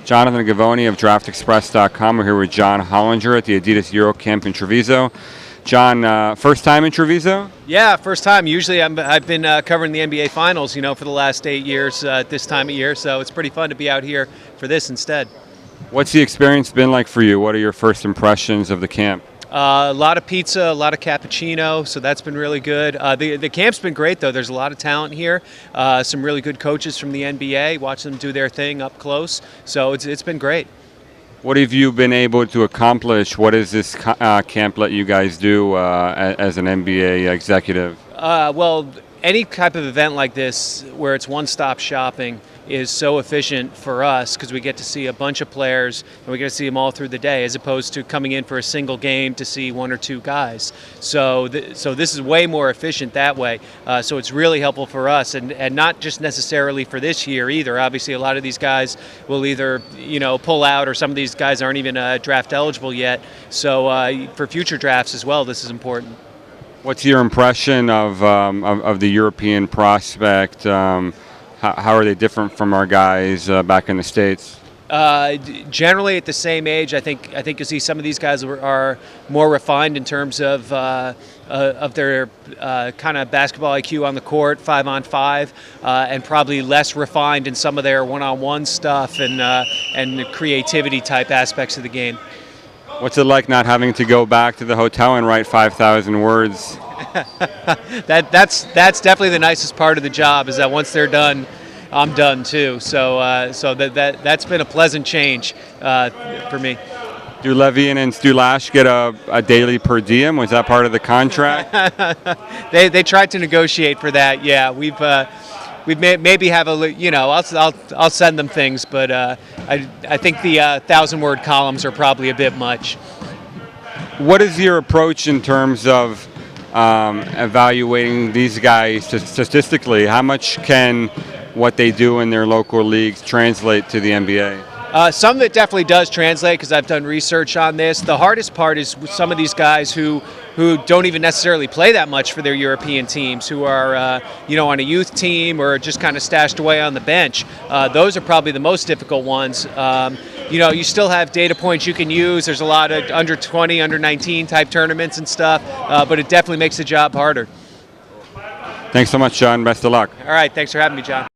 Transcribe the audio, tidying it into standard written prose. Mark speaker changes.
Speaker 1: Jonathan Givony of DraftExpress.com. We're here with John Hollinger at the adidas EuroCamp in Treviso. John, first time in Treviso?
Speaker 2: Yeah, first time. Usually I've been covering the NBA Finals, for the last 8 years this time of year, so it's pretty fun to be out here for this instead.
Speaker 1: What's the experience been like for you? What are your first impressions of the camp?
Speaker 2: A lot of pizza, a lot of cappuccino, so that's been really good. The camp's been great, though. There's a lot of talent here. Some really good coaches from the NBA. Watch them do their thing up close. So it's been great.
Speaker 1: What have you been able to accomplish? What does this camp let you guys do as an NBA executive?
Speaker 2: Well, any type of event like this where it's one-stop shopping is so efficient for us because we get to see a bunch of players and we get to see them all through the day as opposed to coming in for a single game to see one or two guys. So this is way more efficient that way. So it's really helpful for us and not just necessarily for this year either. Obviously a lot of these guys will either pull out or some of these guys aren't even draft eligible yet. So for future drafts as well, this is important.
Speaker 1: What's your impression of the European prospect? How are they different from our guys back in the States?
Speaker 2: Generally at the same age. I think you'll see some of these guys are more refined in terms of their kind of basketball IQ on the court, 5-on-5, and probably less refined in some of their one-on-one stuff and creativity type aspects of the game.
Speaker 1: What's it like not having to go back to the hotel and write 5,000 words?
Speaker 2: That's definitely the nicest part of the job, is that once they're done, I'm done too. So that's been a pleasant change for me.
Speaker 1: Do Levy and Stulash get a daily per diem? Was that part of the contract?
Speaker 2: They tried to negotiate for that. Yeah, we've maybe have I'll send them things, but I think the 1,000-word columns are probably a bit much.
Speaker 1: What is your approach in terms of evaluating these guys statistically? How much can what they do in their local leagues translate to the NBA?
Speaker 2: Some of it definitely does translate because I've done research on this. The hardest part is with some of these guys who don't even necessarily play that much for their European teams, who are on a youth team or just kind of stashed away on the bench. Those are probably the most difficult ones. You still have data points you can use. There's a lot of under 20, under 19 type tournaments and stuff, but it definitely makes the job harder.
Speaker 1: Thanks so much, John. Best of luck.
Speaker 2: All right, thanks for having me, John.